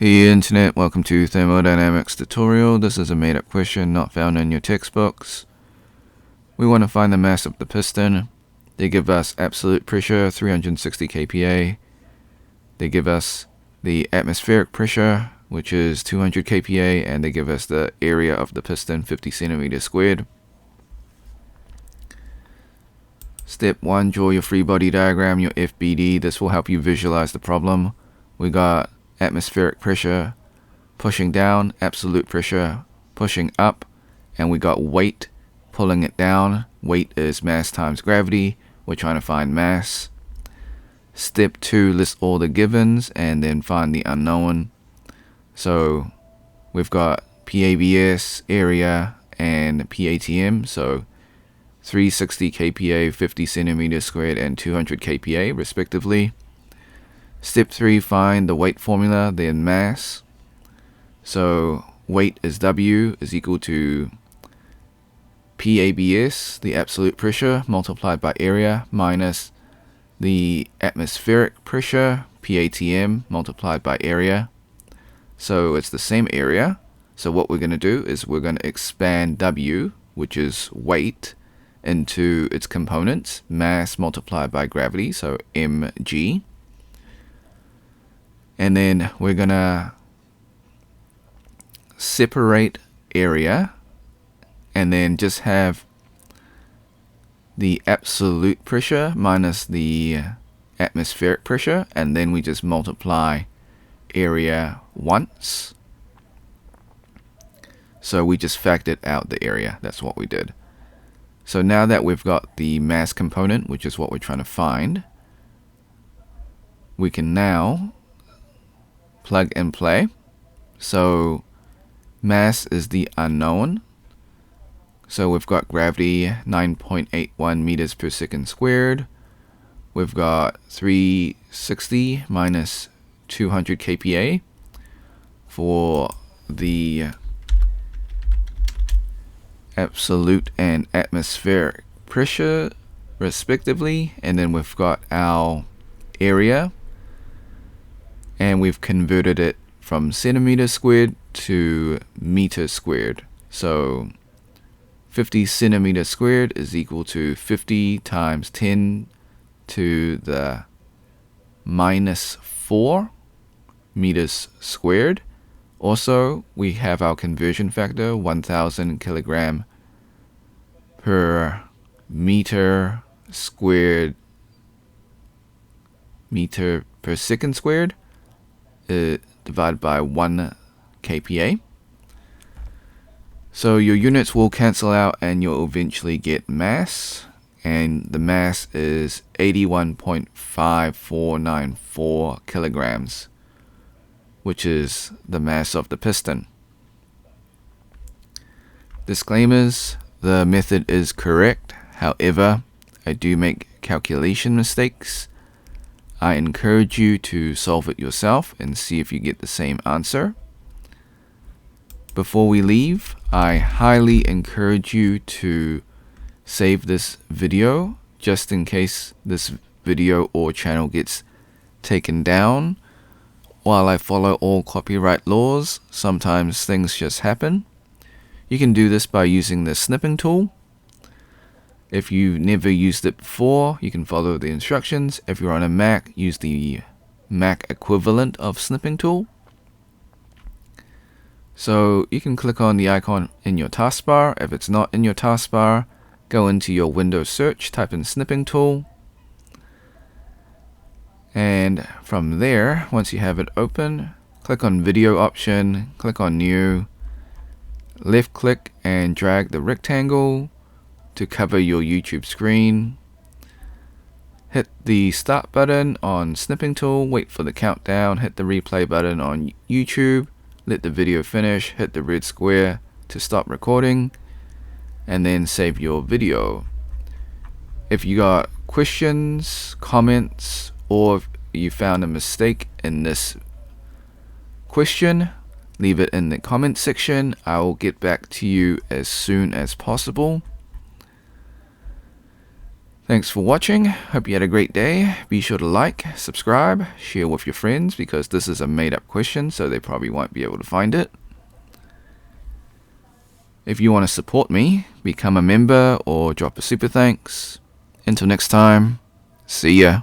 Hey Internet, welcome to Thermodynamics tutorial. This is a made-up question not found in your textbooks. We want to find the mass of the piston. They give us absolute pressure, 360 kPa. They give us the atmospheric pressure, which is 200 kPa, and they give us the area of the piston, 50 centimeters squared. Step 1, draw your free body diagram, your FBD. This will help you visualize the problem. We got atmospheric pressure pushing down, absolute pressure pushing up, and we got weight pulling it down. Weight is mass times gravity. We're trying to find mass. Step 2, list all the givens and then find the unknown. So we've got PABS, area, and PATM. So 360 kPa, 50 centimeters squared, and 200 kPa respectively. Step 3, find the weight formula, then mass. So weight is W is equal to PABS, the absolute pressure, multiplied by area, minus the atmospheric pressure, PATM, multiplied by area. So it's the same area. So what we're going to do is we're going to expand W, which is weight, into its components, mass multiplied by gravity, so mg. And then we're going to separate area and then just have the absolute pressure minus the atmospheric pressure, and then we just multiply area once. So we just factored out the area. That's what we did. So now that we've got the mass component, which is what we're trying to find, we can now plug and play. So mass is the unknown. So we've got gravity 9.81 meters per second squared. We've got 360 minus 200 kPa for the absolute and atmospheric pressure respectively. And then we've got our area, and we've converted it from centimeters squared to meters squared. So 50 centimeters squared is equal to 50 times 10 to the minus 4 meters squared. Also, we have our conversion factor, 1000 kilogram per meter squared, meter per second squared, divided by 1 kPa. So your units will cancel out and you'll eventually get mass, and the mass is 81.5494 kilograms, which is the mass of the piston. Disclaimers: the method is correct. However, I do make calculation mistakes. I encourage you to solve it yourself and see if you get the same answer. Before we leave, I highly encourage you to save this video just in case this video or channel gets taken down. While I follow all copyright laws, sometimes things just happen. You can do this by using the snipping tool. If you've never used it before, you can follow the instructions. If you're on a Mac, use the Mac equivalent of snipping tool. So you can click on the icon in your taskbar. If it's not in your taskbar, go into your Windows search, type in snipping tool. And from there, once you have it open, click on video option, click on new, left click and drag the rectangle to cover your YouTube screen. Hit the start button on snipping tool, wait for the countdown, hit the replay button on YouTube, let the video finish, hit the red square to stop recording, and then save your video. If you got questions, comments, or if you found a mistake in this question, leave it in the comment section. I will get back to you as soon as possible. Thanks for watching. Hope you had a great day. Be sure to like, subscribe, share with your friends because this is a made-up question, so they probably won't be able to find it. If you want to support me, become a member or drop a super thanks. Until next time, see ya.